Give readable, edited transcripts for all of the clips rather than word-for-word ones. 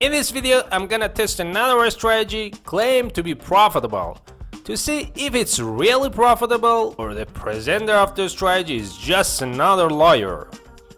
In this video, I'm gonna test another strategy claimed to be profitable to see if it's really profitable or the presenter of the strategy is just another liar.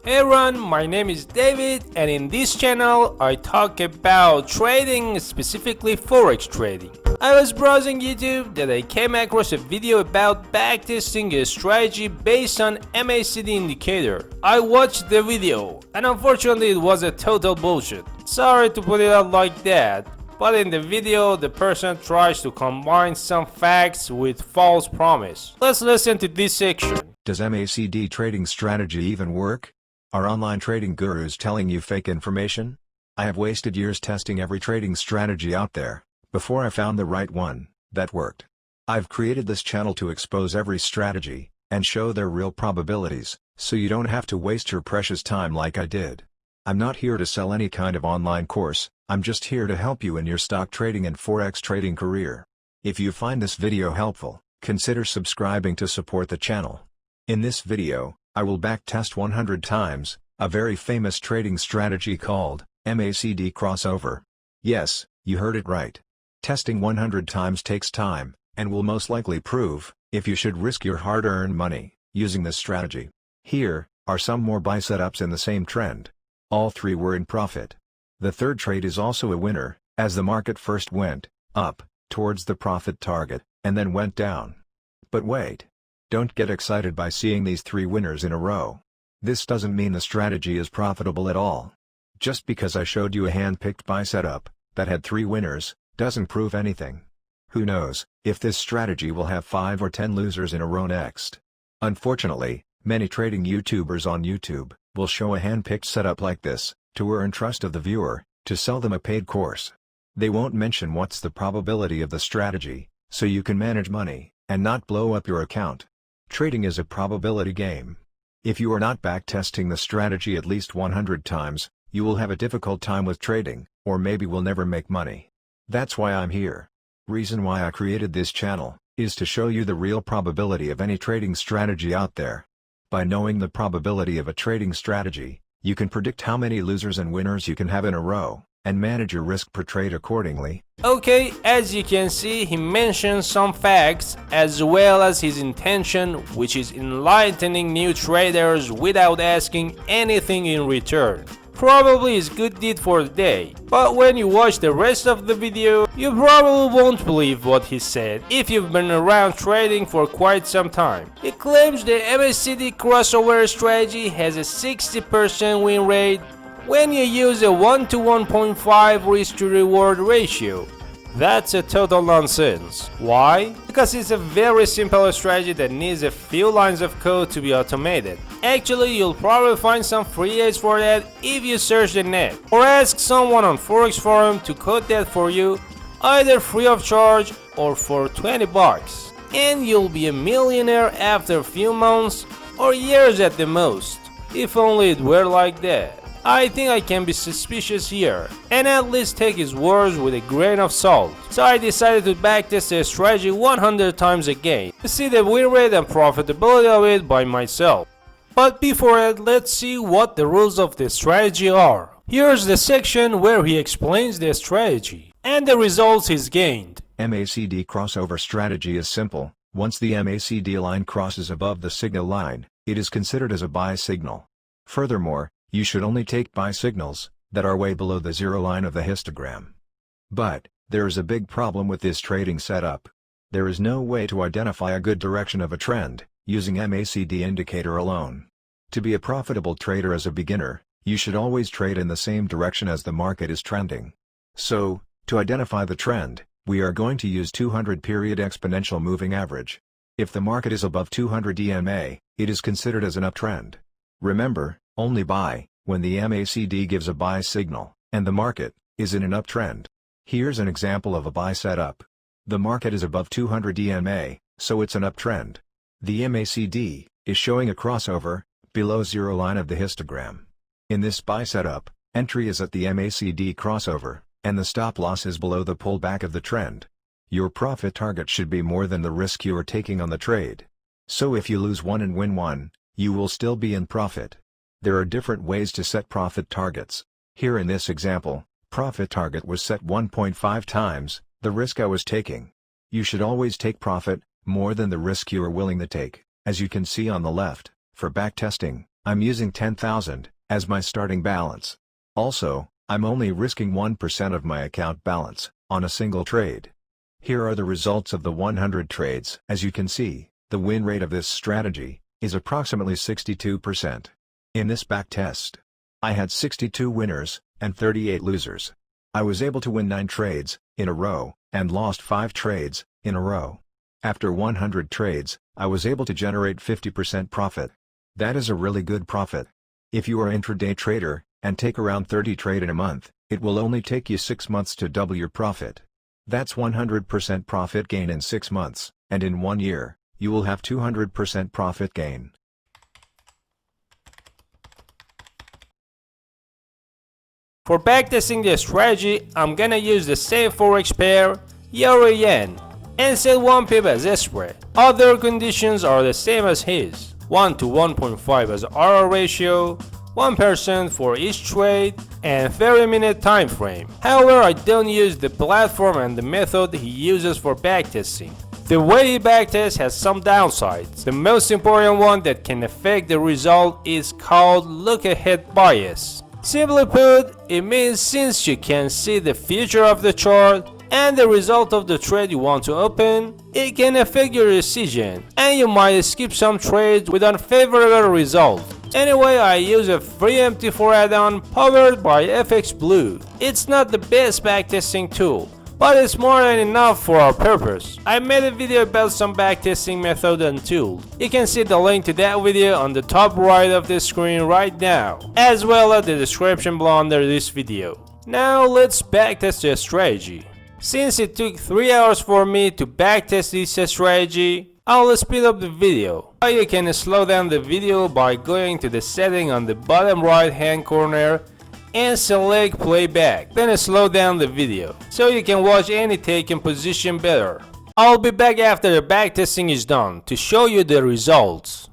Hey everyone, my name is David and in this channel I talk about trading, specifically forex trading. I was browsing YouTube that I came across a video about backtesting a strategy based on MACD indicator. I watched the video and unfortunately it was a total bullshit. Sorry to put it out like that, but in the video the person tries to combine some facts with false promise. Let's listen to this section. Does MACD trading strategy even work? Are online trading gurus telling you fake information? I have wasted years testing every trading strategy out there before I found the right one that worked. I've created this channel to expose every strategy and show their real probabilities, so you don't have to waste your precious time like I did. I'm not here to sell any kind of online course, I'm just here to help you in your stock trading and forex trading career. If you find this video helpful, consider subscribing to support the channel. In this video, I will backtest 100 times a very famous trading strategy called MACD crossover. Yes, you heard it right. Testing 100 times takes time, and will most likely prove if you should risk your hard-earned money using this strategy. Here are some more buy setups in the same trend. All three were in profit. The third trade is also a winner, as the market first went up towards the profit target, and then went down. But wait. Don't get excited by seeing these three winners in a row. This doesn't mean the strategy is profitable at all. Just because I showed you a hand-picked buy setup that had three winners, doesn't prove anything. Who knows if this strategy will have 5 or 10 losers in a row next. Unfortunately, many trading YouTubers on YouTube will show a hand-picked setup like this to earn trust of the viewer, to sell them a paid course. They won't mention what's the probability of the strategy, so you can manage money and not blow up your account. Trading is a probability game. If you are not backtesting the strategy at least 100 times, you will have a difficult time with trading, or maybe will never make money. That's why I'm here. Reason why I created this channel is to show you the real probability of any trading strategy out there. By knowing the probability of a trading strategy, you can predict how many losers and winners you can have in a row, and manage your risk per trade accordingly. Okay, as you can see, he mentions some facts as well as his intention, which is enlightening new traders without asking anything in return. Probably is good deed for the day, but when you watch the rest of the video, you probably won't believe what he said if you've been around trading for quite some time. He claims the MACD crossover strategy has a 60% win rate when you use a 1 to 1.5 risk to reward ratio. That's a total nonsense. Why? Because it's a very simple strategy that needs a few lines of code to be automated. Actually, you'll probably find some free aids for that if you search the net, or ask someone on Forex forum to code that for you, either free of charge or for 20 bucks. And you'll be a millionaire after a few months or years at the most. If only it were like that. I think I can be suspicious here, and at least take his words with a grain of salt. So I decided to backtest the strategy 100 times again, to see the win rate and profitability of it by myself. But before that, let's see what the rules of the strategy are. Here's the section where he explains the strategy, and the results he's gained. MACD crossover strategy is simple. Once the MACD line crosses above the signal line, it is considered as a buy signal. Furthermore, you should only take buy signals that are way below the zero line of the histogram. But there is a big problem with this trading setup. There is no way to identify a good direction of a trend using MACD indicator alone. To be a profitable trader as a beginner, you should always trade in the same direction as the market is trending. So, to identify the trend, we are going to use 200 period exponential moving average. If the market is above 200 EMA, it is considered as an uptrend. Remember, only buy when the MACD gives a buy signal, and the market is in an uptrend. Here's an example of a buy setup. The market is above 200 EMA, so it's an uptrend. The MACD is showing a crossover below zero line of the histogram. In this buy setup, entry is at the MACD crossover, and the stop loss is below the pullback of the trend. Your profit target should be more than the risk you are taking on the trade. So if you lose one and win one, you will still be in profit. There are different ways to set profit targets. Here in this example, Profit target was set 1.5 times the risk I was taking. You should always take profit more than the risk you are willing to take. As you can see on the left, for backtesting, I'm using 10,000 as my starting balance. Also, I'm only risking 1% of my account balance on a single trade. Here are the results of the 100 trades. As you can see, the win rate of this strategy is approximately 62%. In this backtest, I had 62 winners and 38 losers. I was able to win 9 trades in a row and lost 5 trades in a row. After 100 trades, I was able to generate 50% profit. That is a really good profit. If you are an intraday trader and take around 30 trades in a month, it will only take you 6 months to double your profit. That's 100% profit gain in 6 months, and in 1 year, you will have 200% profit gain. For backtesting the strategy, I'm gonna use the same forex pair, Euro-Yen, and set 1 pip as a spread. Other conditions are the same as his, 1 to 1.5 as RR ratio, 1% for each trade, and 30-minute time frame. However, I don't use the platform and the method he uses for backtesting. The way he backtests has some downsides. The most important one that can affect the result is called look-ahead bias. Simply put, it means since you can see the future of the chart and the result of the trade you want to open, it can affect your decision, and you might skip some trades with unfavorable results. Anyway, I use a free MT4 add-on powered by FXBlue. It's not the best backtesting tool, but it's more than enough for our purpose. I made a video about some backtesting method and tool. You can see the link to that video on the top right of the screen right now, as well as the description below under this video. Now let's backtest the strategy. Since it took 3 hours for me to backtest this strategy, I'll speed up the video. You can slow down the video by going to the setting on the bottom right hand corner and select playback, then slow down the video, so you can watch any taken position better. I'll be back after the backtesting is done to show you the results.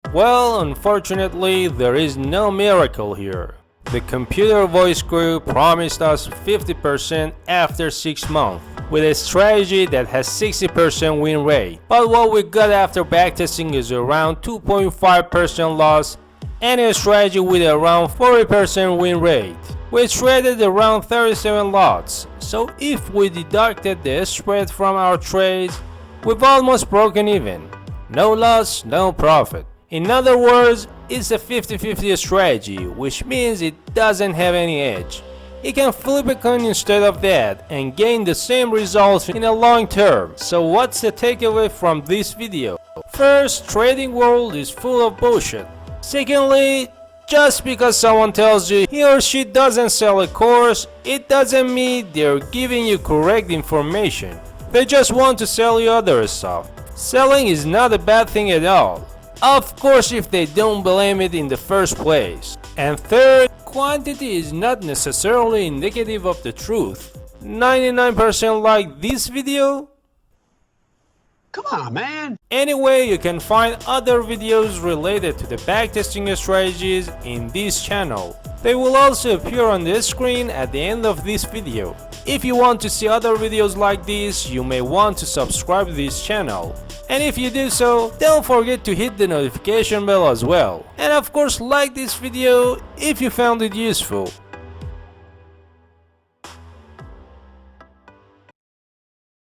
Well, unfortunately, there is no miracle here. The computer voice group promised us 50% after 6 months, with a strategy that has 60% win rate. But what we got after backtesting is around 2.5% loss and a strategy with around 40% win rate. We traded around 37 lots, so if we deducted the spread from our trades, we've almost broken even. No loss, no profit. In other words, it's a 50-50 strategy, which means it doesn't have any edge. You can flip a coin instead of that and gain the same results in a long term. So what's the takeaway from this video? First, trading world is full of bullshit. Secondly, just because someone tells you he or she doesn't sell a course, it doesn't mean they're giving you correct information. They just want to sell you other stuff. Selling is not a bad thing at all. Of course, if they don't blame it in the first place. And third, quantity is not necessarily indicative of the truth. 99% like this video? Come on, man! Anyway, you can find other videos related to the backtesting strategies in this channel. They will also appear on the screen at the end of this video. If you want to see other videos like this, you may want to subscribe to this channel. And if you do so, don't forget to hit the notification bell as well. And of course, like this video if you found it useful.